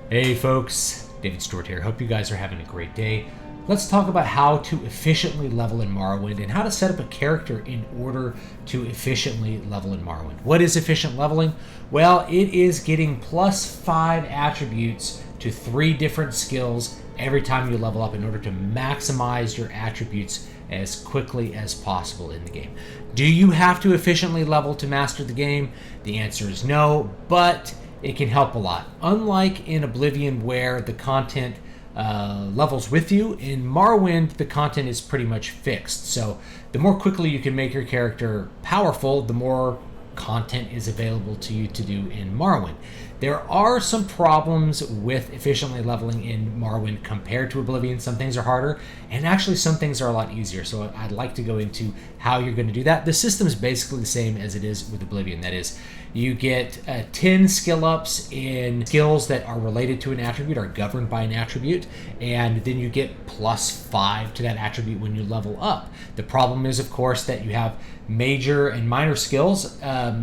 Hey folks, David Stewart here. Hope you guys are having a great day. Let's talk about how to efficiently level in Morrowind and how to set up a character in order to efficiently level in Morrowind. What is efficient leveling? Well, it is getting +5 attributes to 3 different skills every time you level up in order to maximize your attributes as quickly as possible in the game. Do you have to efficiently level to master the game? The answer is no, but it can help a lot. Unlike in Oblivion where the content levels with you, in Morrowind the content is pretty much fixed. So the more quickly you can make your character powerful, the more content is available to you to do in Morrowind. There are some problems with efficiently leveling in Morrowind compared to Oblivion. Some things are harder, and actually some things are a lot easier. So I'd like to go into how you're going to do that. The system is basically the same as it is with Oblivion. That is, you get 10 skill ups in skills that are related to an attribute, are governed by an attribute, and then you get +5 to that attribute when you level up. The problem is, of course, that you have major and minor skills,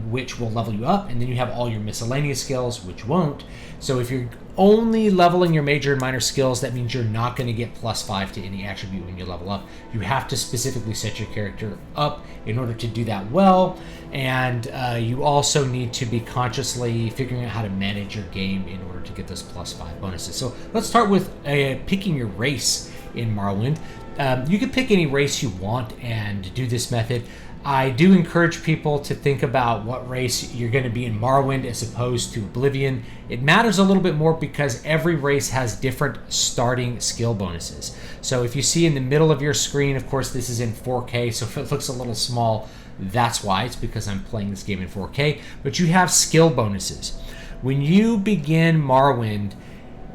which will level you up, and then you have all your miscellaneous skills, which won't. So if you're only leveling your major and minor skills, that means you're not going to get +5 to any attribute when you level up. You have to specifically set your character up in order to do that well, and you also need to be consciously figuring out how to manage your game in order to get those +5 bonuses. So let's start with picking your race in Morrowind. You can pick any race you want and do this method. I do encourage people to think about what race you're going to be in Morrowind as opposed to Oblivion. It matters a little bit more because every race has different starting skill bonuses. So if you see in the middle of your screen, of course this is in 4K, so if it looks a little small, that's why. It's because I'm playing this game in 4K. But you have skill bonuses. When you begin Morrowind,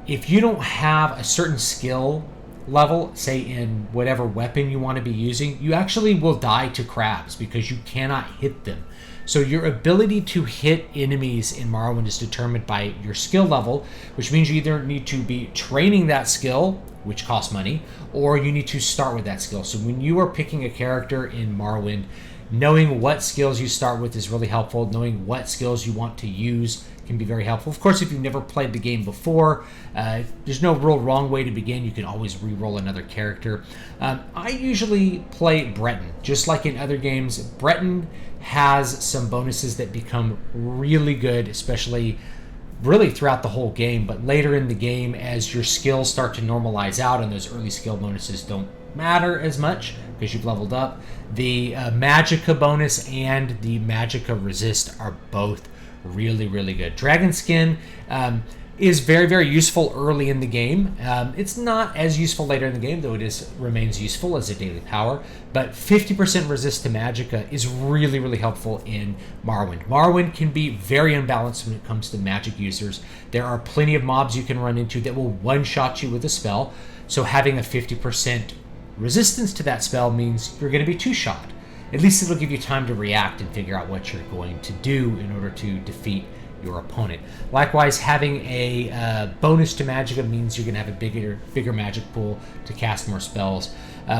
if you don't have a certain skill level, say in whatever weapon you want to be using, you actually will die to crabs because you cannot hit them. So your ability to hit enemies in Morrowind is determined by your skill level, which means you either need to be training that skill, which costs money, or you need to start with that skill. So when you are picking a character in Morrowind, knowing what skills you start with is really helpful. Knowing what skills you want to use can be very helpful. Of course, if you've never played the game before, there's no real wrong way to begin. You can always re-roll another character. I usually play Breton. Just like in other games, Breton has some bonuses that become really good, especially really throughout the whole game, but later in the game as your skills start to normalize out and those early skill bonuses don't matter as much because you've leveled up. The Magicka bonus and the Magicka resist are both really, really good. Dragon Skin is very, very useful early in the game. It's not as useful later in the game, though remains useful as a daily power. But 50% resist to Magicka is really, really helpful in Morrowind. Morrowind can be very unbalanced when it comes to magic users. There are plenty of mobs you can run into that will one-shot you with a spell. So having a 50% resistance to that spell means you're going to be two-shot. At least it'll give you time to react and figure out what you're going to do in order to defeat your opponent. Likewise, having a bonus to Magicka means you're going to have a bigger magic pool to cast more spells,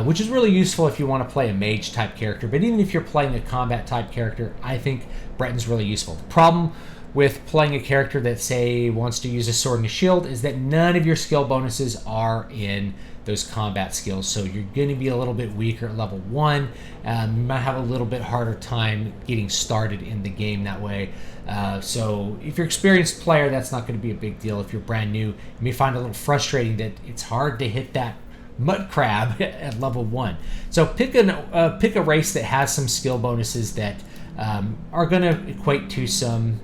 which is really useful if you want to play a mage type character. But even if you're playing a combat type character, I think Breton's really useful. The problem with playing a character that, say, wants to use a sword and a shield is that none of your skill bonuses are in those combat skills, so you're going to be a little bit weaker at level 1. You might have a little bit harder time getting started in the game that way. So if you're an experienced player, that's not going to be a big deal. If you're brand new, you may find it a little frustrating that it's hard to hit that mud crab at level 1. So pick a race that has some skill bonuses that are going to equate to some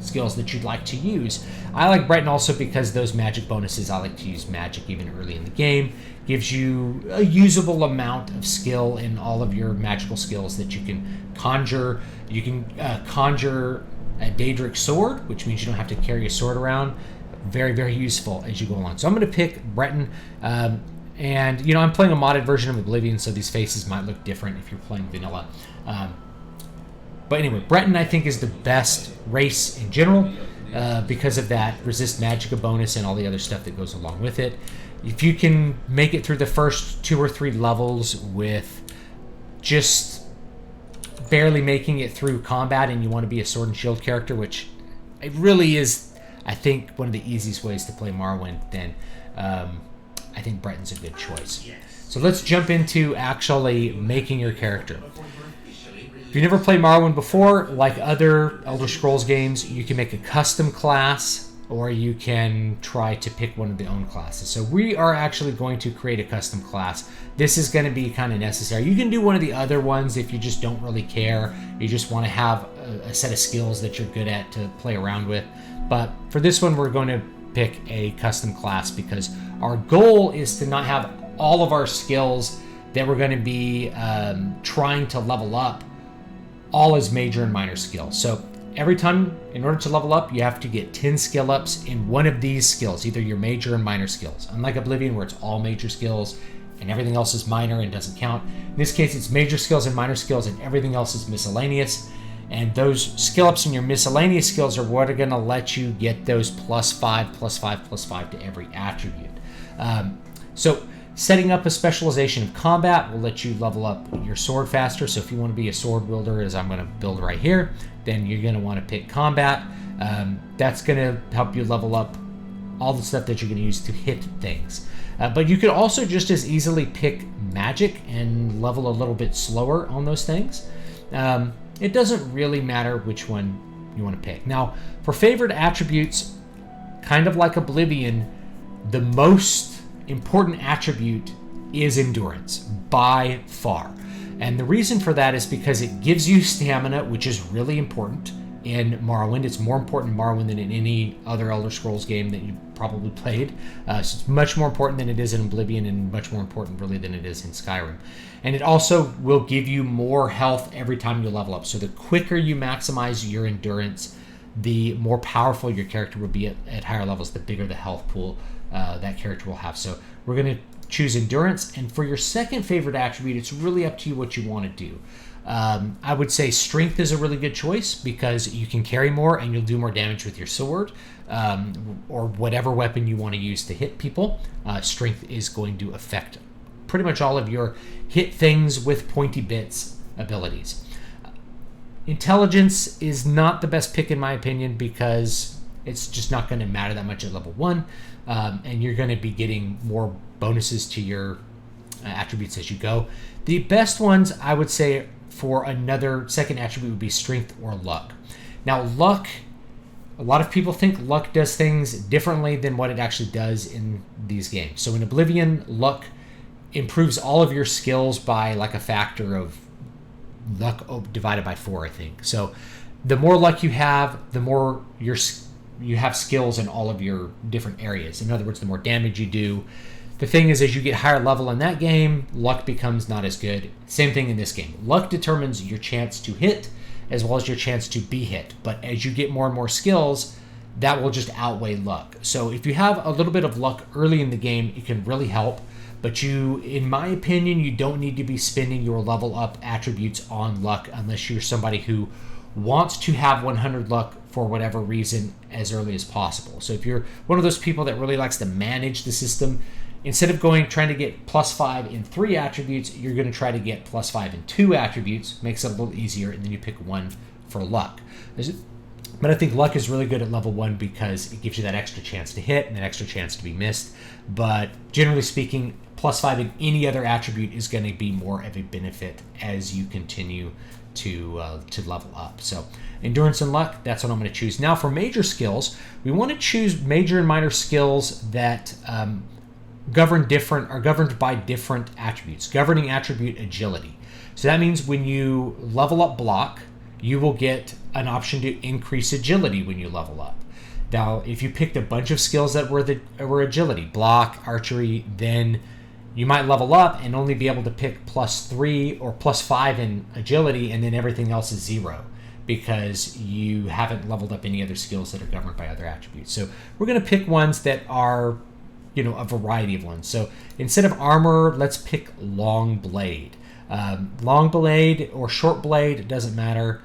skills that you'd like to use. I like Breton also because those magic bonuses, I like to use magic even early in the game. Gives you a usable amount of skill in all of your magical skills that you can conjure. You can conjure a Daedric sword, which means you don't have to carry a sword around. Very, very useful as you go along. So I'm going to pick Breton. And, you know, I'm playing a modded version of Oblivion, so these faces might look different if you're playing vanilla. But anyway, Breton, I think, is the best race in general because of that resist Magicka bonus and all the other stuff that goes along with it. If you can make it through the first 2 or 3 levels with just barely making it through combat and you want to be a sword and shield character, which it really is I think one of the easiest ways to play Morrowind, then I think Breton's a good choice. So let's jump into actually making your character. If you've never played Morrowind before, like other Elder Scrolls games, you can make a custom class, or you can try to pick one of the own classes. So we are actually going to create a custom class. This is going to be kind of necessary. You can do one of the other ones if you just don't really care. You just want to have a set of skills that you're good at to play around with. But for this one, we're going to pick a custom class because our goal is to not have all of our skills that we're going to be trying to level up all as major and minor skills. So every time, in order to level up, you have to get 10 skill ups in one of these skills, either your major and minor skills. Unlike Oblivion, where it's all major skills and everything else is minor and doesn't count. In this case, it's major skills and minor skills, and everything else is miscellaneous. And those skill ups in your miscellaneous skills are what are going to let you get those +5, +5, +5 to every attribute. So setting up a specialization of combat will let you level up your sword faster. So if you want to be a sword wielder, as I'm going to build right here, then you're going to want to pick combat. That's going to help you level up all the stuff that you're going to use to hit things. But you could also just as easily pick magic and level a little bit slower on those things. It doesn't really matter which one you want to pick. Now, for favored attributes, kind of like Oblivion, the most important attribute is endurance by far. And the reason for that is because it gives you stamina, which is really important in Morrowind. It's more important in Morrowind than in any other Elder Scrolls game that you probably played. So it's much more important than it is in Oblivion, and much more important really than it is in Skyrim. And it also will give you more health every time you level up. So the quicker you maximize your endurance, the more powerful your character will be at higher levels, the bigger the health pool that character will have. So we're going to choose endurance. And for your second favorite attribute, it's really up to you what you want to do. I would say strength is a really good choice because you can carry more and you'll do more damage with your sword or whatever weapon you want to use to hit people. Strength is going to affect pretty much all of your hit things with pointy bits abilities. Intelligence is not the best pick in my opinion because it's just not going to matter that much at level 1, and you're going to be getting more bonuses to your attributes as you go. The best ones I would say for another second attribute would be strength or luck. Now luck, a lot of people think luck does things differently than what it actually does in these games. So in Oblivion, luck improves all of your skills by like a factor of luck divided by 4, I think. So the more luck you have, the more you have skills in all of your different areas. In other words, the more damage you do. The thing is, as you get higher level in that game, luck becomes not as good. Same thing in this game. Luck determines your chance to hit as well as your chance to be hit. But as you get more and more skills, that will just outweigh luck. So if you have a little bit of luck early in the game, it can really help. But you, in my opinion, you don't need to be spending your level up attributes on luck unless you're somebody who wants to have 100 luck for whatever reason as early as possible. So if you're one of those people that really likes to manage the system, instead of trying to get +5 in 3 attributes, you're going to try to get +5 in 2 attributes. Makes it a little easier, and then you pick 1 for luck. But I think luck is really good at level 1 because it gives you that extra chance to hit and that extra chance to be missed. But generally speaking, +5 in any other attribute is going to be more of a benefit as you continue to level up. So endurance and luck, that's what I'm going to choose. Now for major skills, we want to choose major and minor skills that are governed by different attributes. Governing attribute agility. So that means when you level up block, you will get an option to increase agility when you level up. Now, if you picked a bunch of skills that were agility, block, archery, then you might level up and only be able to pick +3 or +5 in agility, and then everything else is 0 because you haven't leveled up any other skills that are governed by other attributes. So we're going to pick ones that are, a variety of ones. So instead of armor, let's pick long blade. Long blade or short blade, it doesn't matter.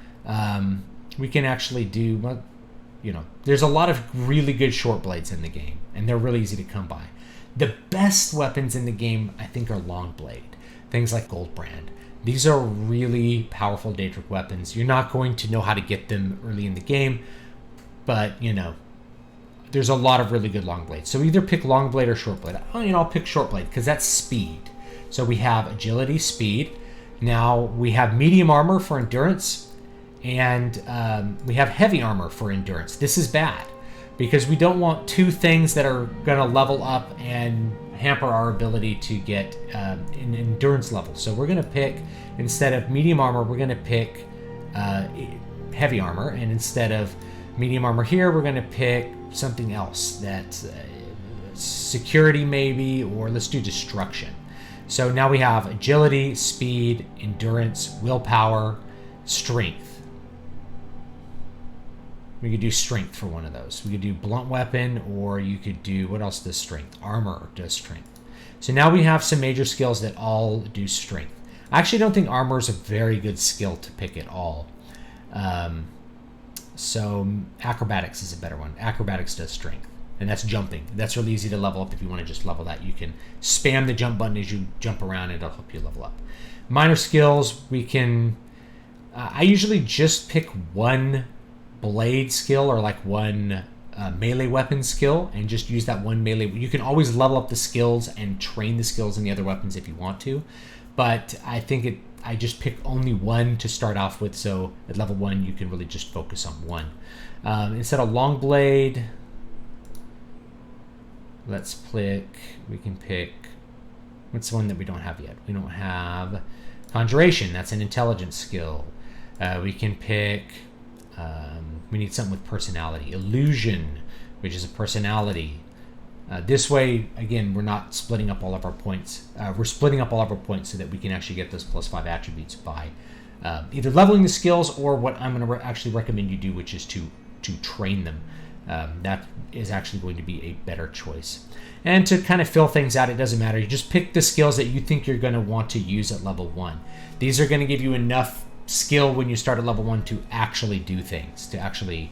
We can actually do, there's a lot of really good short blades in the game, and they're really easy to come by. The best weapons in the game, I think, are long blade. Things like Goldbrand. These are really powerful Daedric weapons. You're not going to know how to get them early in the game, but, there's a lot of really good long blades. So either pick long blade or short blade. I'll pick short blade because that's speed. So we have agility, speed. Now we have medium armor for endurance, and we have heavy armor for endurance. This is bad because we don't want two things that are going to level up and hamper our ability to get an endurance level. So we're going to pick, instead of medium armor, we're going to pick heavy armor, and instead of medium armor here, we're going to pick something else, that's security maybe, or let's do destruction. So now we have agility, speed, endurance, willpower, strength. We could do strength for one of those. We could do blunt weapon, or you could do, what else does strength? Armor does strength. So now we have some major skills that all do strength. I actually don't think armor is a very good skill to pick at all. So acrobatics is a better one. Acrobatics does strength, and that's jumping. That's really easy to level up if you want to just level that. You can spam the jump button as you jump around, and it'll help you level up. Minor skills, we can... I usually just pick one blade skill or like one melee weapon skill and just use that one melee. You can always level up the skills and train the skills in the other weapons if you want to, but I think I just pick only one to start off with, so at level 1 you can really just focus on one. Instead of long blade, we can pick, what's the one that we don't have yet? We don't have conjuration. That's an intelligence skill. We can pick, we need something with personality. Illusion, which is a personality. This way, again, we're not splitting up all of our points. We're splitting up all of our points so that we can actually get those +5 attributes by either leveling the skills or what I'm going to actually recommend you do, which is to train them. That is actually going to be a better choice. And to kind of fill things out, it doesn't matter. You just pick the skills that you think you're going to want to use at level 1. These are going to give you enough skill when you start at level 1 to actually do things, to actually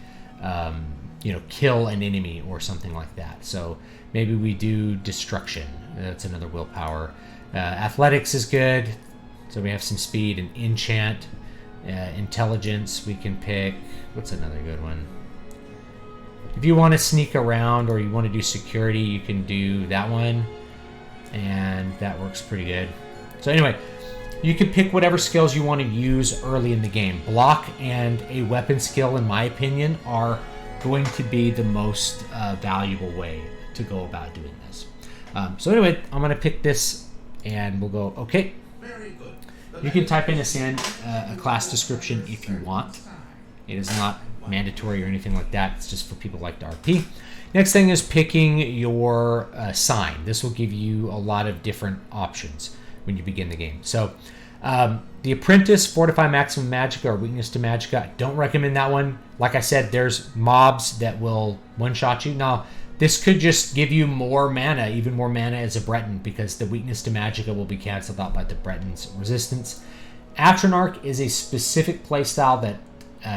kill an enemy or something like that. So maybe we do destruction. That's another willpower. Athletics is good, so we have some speed. And enchant, intelligence, we can pick, what's another good one? If you want to sneak around or you want to do security, you can do that one, and that works pretty good. So anyway, you can pick whatever skills you want to use early in the game. Block and a weapon skill, in my opinion, are going to be the most valuable way to go about doing this. So anyway, I'm going to pick this, and we'll go, okay. Very good. You can type in a class description if you want. It is not mandatory or anything like that. It's just for people who like to RP. Next thing is picking your sign. This will give you a lot of different options when you begin the game. So the Apprentice, Fortify Maximum Magicka or Weakness to Magicka. Don't recommend that one. Like I said, there's mobs that will one-shot you. Now, this could just give you more mana, even more mana as a Breton, because the Weakness to Magicka will be canceled out by the Breton's resistance. Atronach is a specific playstyle that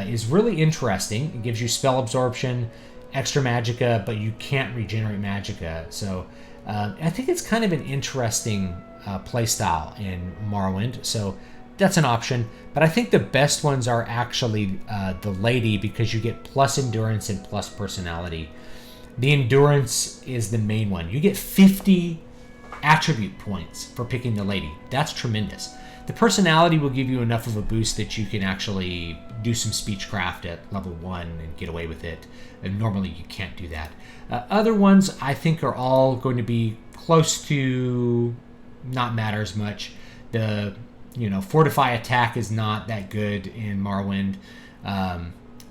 is really interesting. It gives you spell absorption, extra magicka, but you can't regenerate magicka. So I think it's kind of an interesting playstyle in Morrowind. So that's an option. But I think the best ones are actually the Lady, because you get plus endurance and plus personality. The endurance is the main one. You get 50 attribute points for picking the Lady. That's tremendous. The personality will give you enough of a boost that you can actually do some speechcraft at level 1 and get away with it. And normally you can't do that. Other ones I think are all going to be close to not matter as much. The Fortify Attack is not that good in Morrowind.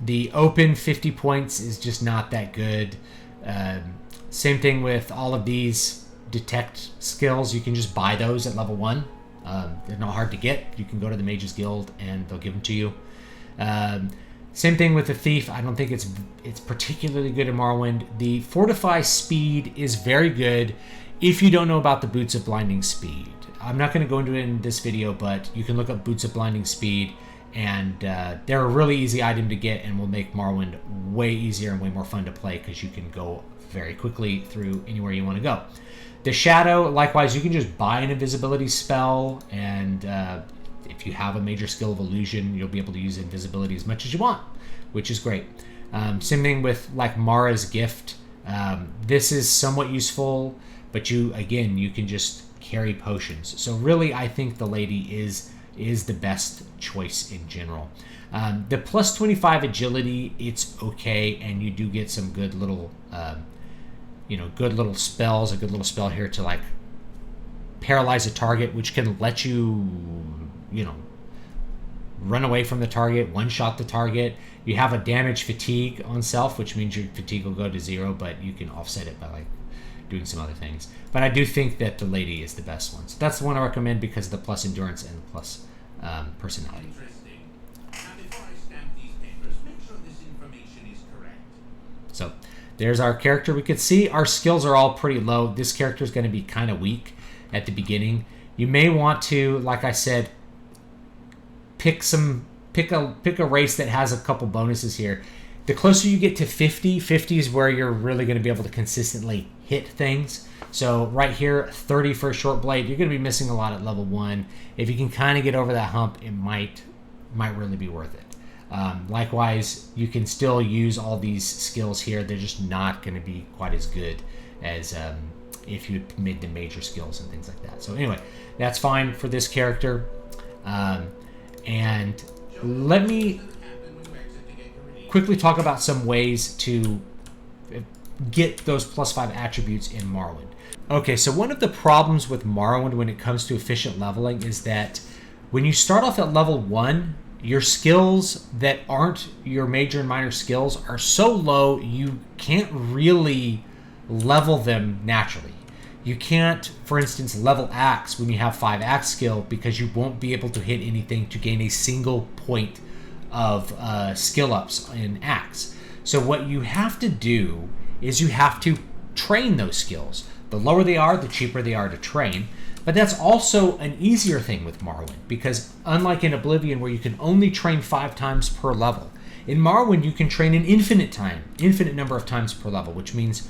The open 50 points is just not that good. Same thing with all of these detect skills. You can just buy those at level 1. They're not hard to get. You can go to the Mages Guild and they'll give them to you. Same thing with the Thief. I don't think it's particularly good in Morrowind. The Fortify Speed is very good if you don't know about the Boots of Blinding Speed. I'm not going to go into it in this video, but you can look up Boots of Blinding Speed, and they're a really easy item to get and will make Morrowind way easier and way more fun to play because you can go very quickly through anywhere you want to go. The Shadow, likewise, you can just buy an invisibility spell, and if you have a major skill of illusion, you'll be able to use invisibility as much as you want, which is great. Same thing with like Mara's Gift. This is somewhat useful, but you can just carry potions. So really, I think the lady is the best choice in general. The plus 25 agility, it's okay, and you do get some good little, good little spells. A good little spell here to like paralyze a target, which can let you, run away from the target, one-shot the target. You have a damage fatigue on self, which means your fatigue will go to 0, but you can offset it by like doing some other things. But I do think that the lady is the best one. So that's the one I recommend because of the plus endurance and the plus personality. Interesting. Now, before I stamp these papers, make sure this information is correct. So there's our character. We could see our skills are all pretty low. This character is going to be kind of weak at the beginning. You may want to, like I said, pick a race that has a couple bonuses here. The closer you get to 50 is where you're really going to be able to consistently hit things. So right here, 30 for a short blade, you're going to be missing a lot at level 1. If you can kind of get over that hump, it might really be worth it. Likewise, you can still use all these skills here. They're just not going to be quite as good as if you made the major skills and things like that. So anyway, that's fine for this character. And let me quickly talk about some ways to get those plus 5 attributes in Morrowind. Okay, so one of the problems with Morrowind when it comes to efficient leveling is that when you start off at level 1, your skills that aren't your major and minor skills are so low you can't really level them naturally. You can't, for instance, level axe when you have 5 axe skill because you won't be able to hit anything to gain a single point of skill ups in axe. So what you have to do is you have to train those skills. The lower they are, the cheaper they are to train. But that's also an easier thing with Morrowind because unlike in Oblivion where you can only train 5 times per level, in Morrowind you can train an infinite number of times per level, which means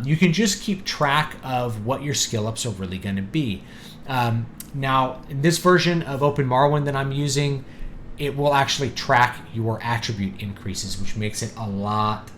you can just keep track of what your skill ups are really going to be. Now, in this version of Open Morrowind that I'm using, it will actually track your attribute increases, which makes it a lot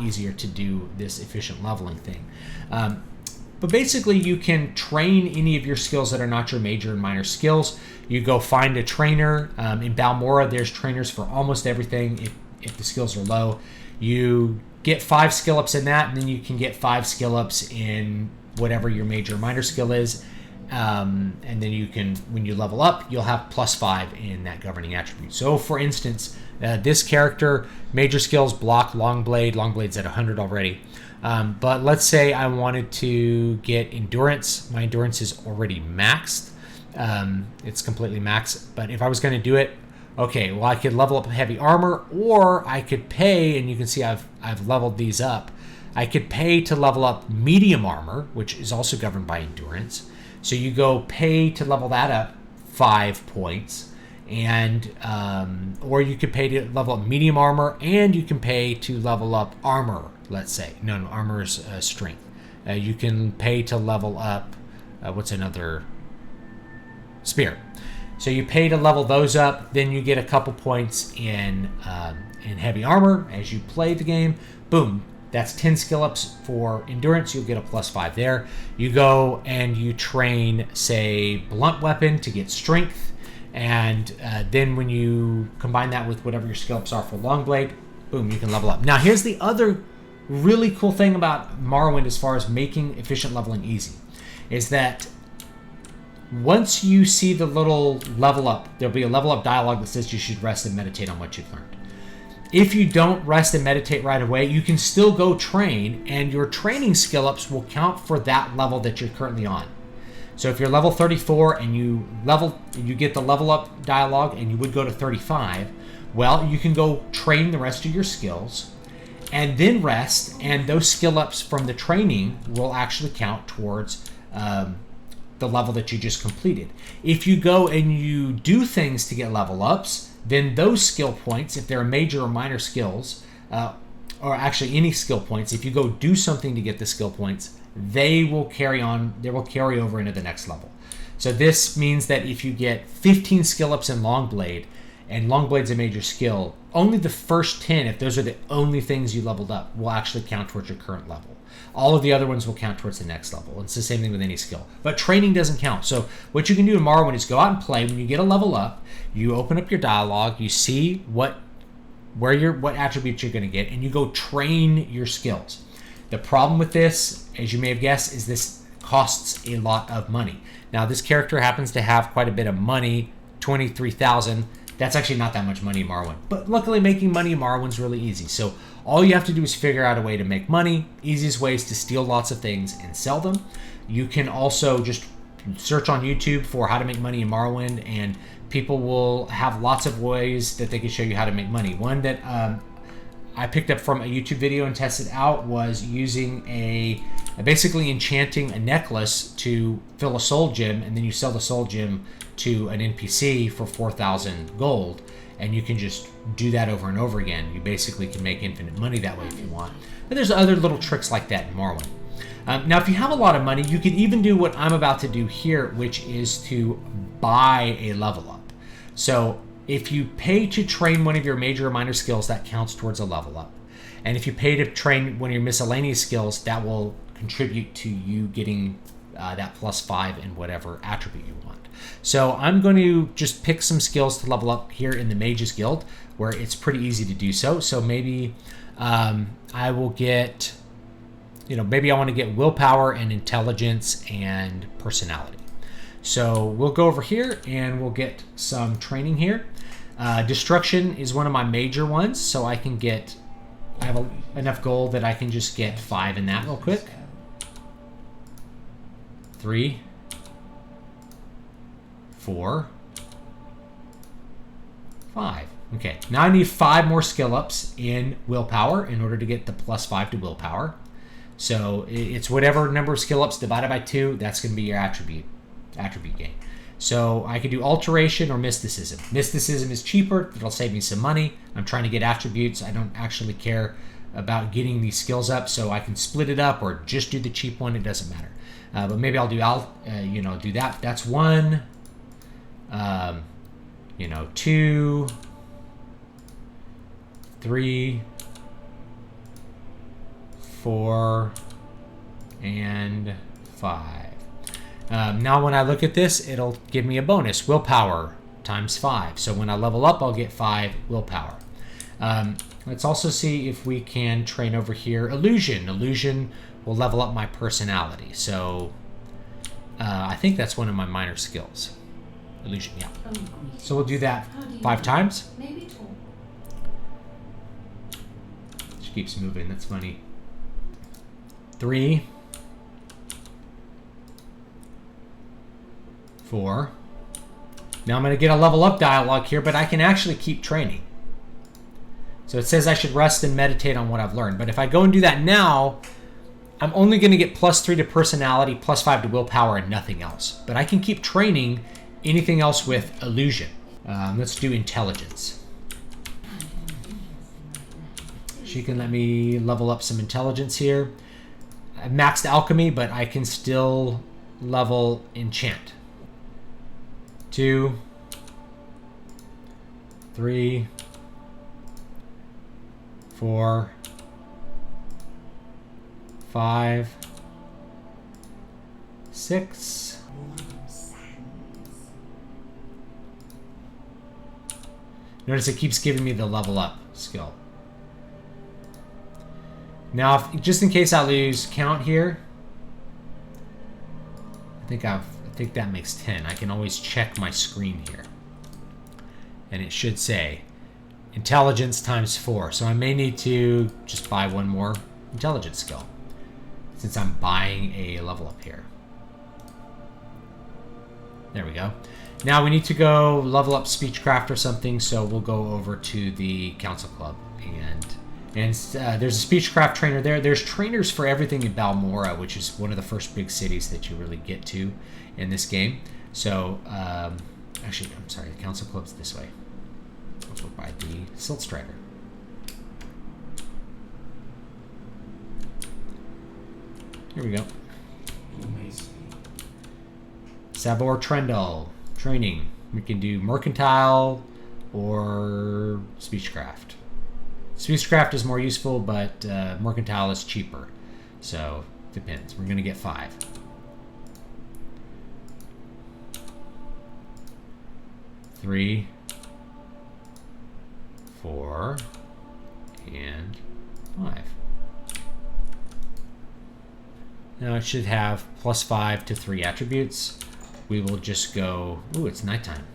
easier to do this efficient leveling thing. But basically, you can train any of your skills that are not your major and minor skills. You go find a trainer. In Balmora, there's trainers for almost everything if the skills are low. You get 5 skill ups in that, and then you can get 5 skill ups in whatever your major or minor skill is. And then you can, when you level up, you'll have plus 5 in that governing attribute. So for instance, this character, major skills, block, long blade. Long blade's at 100 already. But let's say I wanted to get endurance. My endurance is already maxed. It's completely maxed. But if I was going to do it, okay, well, I could level up heavy armor, or I could pay, and you can see I've leveled these up. I could pay to level up medium armor, which is also governed by endurance. So you go pay to level that up 5 points, and or you could pay to level up medium armor, and you can pay to level up armor. Let's say no, armor is strength. You can pay to level up what's another spear. So you pay to level those up, then you get a couple points in heavy armor as you play the game. Boom. That's 10 skill ups for endurance. You'll get a plus 5 there. You go and you train, say, blunt weapon to get strength. And then when you combine that with whatever your skill ups are for long blade, boom, you can level up. Now, here's the other really cool thing about Morrowind as far as making efficient leveling easy, is that once you see the little level up, there'll be a level up dialogue that says you should rest and meditate on what you've learned. If you don't rest and meditate right away, you can still go train, and your training skill ups will count for that level that you're currently on. So if you're level 34 and you get the level up dialogue and you would go to 35, well, you can go train the rest of your skills and then rest, and those skill ups from the training will actually count towards the level that you just completed. If you go and you do things to get level ups, then those skill points, if they're major or minor skills, or actually any skill points, if you go do something to get the skill points, they will carry over into the next level. So this means that if you get 15 skill ups in long blade, and Longblade's a major skill, only the first 10, if those are the only things you leveled up, will actually count towards your current level. All of the other ones will count towards the next level. It's the same thing with any skill. But training doesn't count. So what you can do in Morrowind is go out and play. When you get a level up, you open up your dialogue, you see what attributes you're going to get, and you go train your skills. The problem with this, as you may have guessed, is this costs a lot of money. Now, this character happens to have quite a bit of money, 23,000. That's actually not that much money in Morrowind. But luckily, making money in Morrowind's really easy. So all you have to do is figure out a way to make money. Easiest way is to steal lots of things and sell them. You can also just search on YouTube for how to make money in Morrowind, and people will have lots of ways that they can show you how to make money. One that I picked up from a YouTube video and tested out was using basically enchanting a necklace to fill a soul gem, and then you sell the soul gem to an NPC for 4,000 gold, and you can just do that over and over again. You basically can make infinite money that way if you want. But there's other little tricks like that in Morrowind. Now, if you have a lot of money, you can even do what I'm about to do here, which is to buy a level up. So if you pay to train one of your major or minor skills, that counts towards a level up. And if you pay to train one of your miscellaneous skills, that will contribute to you getting that +5 in whatever attribute you want. So I'm going to just pick some skills to level up here in the Mages Guild, where it's pretty easy to do so. So maybe I will get, maybe I want to get willpower and intelligence and personality. So we'll go over here and we'll get some training here. Destruction is one of my major ones, so I have enough gold that I can just get 5 in that real quick. 3, 4, 5. Okay, now I need 5 more skill ups in willpower in order to get the +5 to willpower. So it's whatever number of skill ups divided by 2, that's going to be your attribute gain. So I could do alteration or mysticism. Mysticism is cheaper, it'll save me some money. I'm trying to get attributes. I don't actually care about getting these skills up, so I can split it up or just do the cheap one, it doesn't matter. But maybe I'll do do that. That's 1, 2, 3, 4, and 5. Now when I look at this, it'll give me a bonus, willpower times 5. So when I level up, I'll get 5 willpower. Let's also see if we can train over here illusion. Illusion will level up my personality. So I think that's one of my minor skills. Illusion, yeah. So we'll do that 5 times. She keeps moving, that's funny. 3, 4. Now I'm going to get a level up dialogue here, but I can actually keep training. So it says I should rest and meditate on what I've learned. But if I go and do that now, I'm only going to get +3 to personality, +5 to willpower, and nothing else. But I can keep training anything else with illusion. Let's do intelligence. She can let me level up some intelligence here. I've maxed alchemy, but I can still level enchant. 2, 3, 4, 5, 6. Notice it keeps giving me the level up skill. Now, just in case I lose count here, I think that makes 10. I can always check my screen here. And it should say intelligence times 4. So I may need to just buy one more intelligence skill since I'm buying a level up here. There we go. Now we need to go level up speechcraft or something, so we'll go over to the council club. And there's a speechcraft trainer there. There's trainers for everything in Balmora, which is one of the first big cities that you really get to in this game. So, actually, I'm sorry, the council club's this way. Let's go by the Silt Strider. Here we go. Sabor Trendle. Training. We can do mercantile, or speechcraft. Speechcraft is more useful, but mercantile is cheaper. So, depends. We're going to get 5. 3, 4, and 5. Now it should have +5 to 3 attributes. We will just go... Ooh, it's nighttime.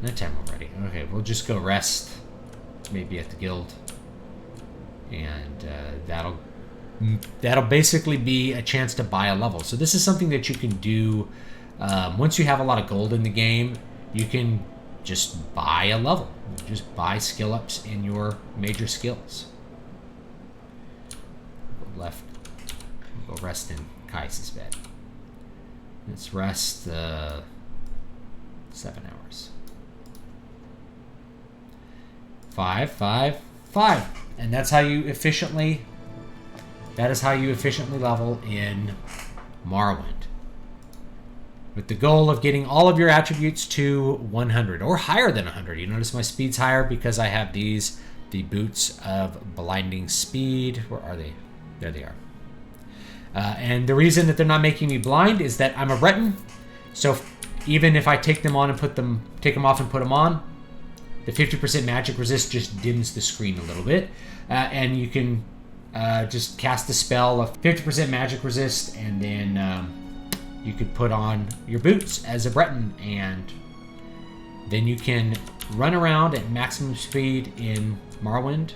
Nighttime already. Okay, we'll just go rest, maybe at the guild. And that'll basically be a chance to buy a level. So this is something that you can do once you have a lot of gold in the game. You can just buy a level. Just buy skill ups in your major skills. Go left. We'll go rest in Kai's bed. Let's rest 7 hours. 5, 5, 5. And that's how you efficiently... That is how you efficiently level in Morrowind. With the goal of getting all of your attributes to 100 or higher than 100. You notice my speed's higher because I have these, the boots of blinding speed. Where are they? There they are. And the reason that they're not making me blind is that I'm a Breton. So even if I take them on and take them off and put them on, the 50% magic resist just dims the screen a little bit. And you can just cast a spell of 50% magic resist, and then you could put on your boots as a Breton, and then you can run around at maximum speed in Morrowind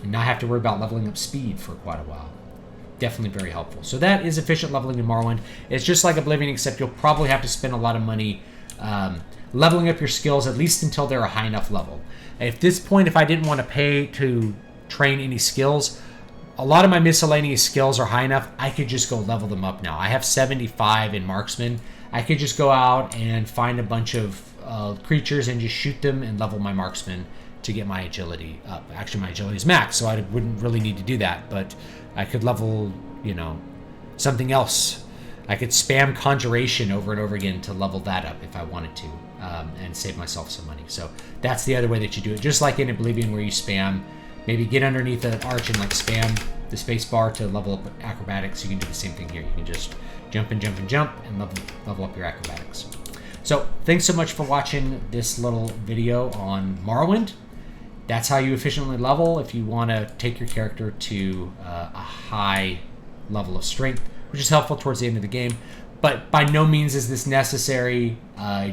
and not have to worry about leveling up speed for quite a while. Definitely very helpful. So that is efficient leveling in Morrowind. It's just like Oblivion, except you'll probably have to spend a lot of money leveling up your skills, at least until they're a high enough level. At this point, if I didn't want to pay to train any skills, a lot of my miscellaneous skills are high enough, I could just go level them up now. I have 75 in Marksman. I could just go out and find a bunch of creatures and just shoot them and level my Marksman to get my agility up. Actually, my agility is max, so I wouldn't really need to do that, but I could level, something else. I could spam Conjuration over and over again to level that up if I wanted to, and save myself some money. So that's the other way that you do it. Just like in Oblivion, where you spam, maybe get underneath an arch and spam the space bar to level up acrobatics. You can do the same thing here. You can just jump and jump and jump and level up your acrobatics. So thanks so much for watching this little video on Morrowind. That's how you efficiently level if you want to take your character to a high level of strength, which is helpful towards the end of the game. But by no means is this necessary.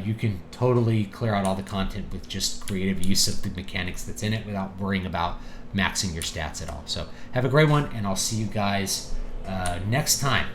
You can totally clear out all the content with just creative use of the mechanics that's in it without worrying about maxing your stats at all. So have a great one, and I'll see you guys next time.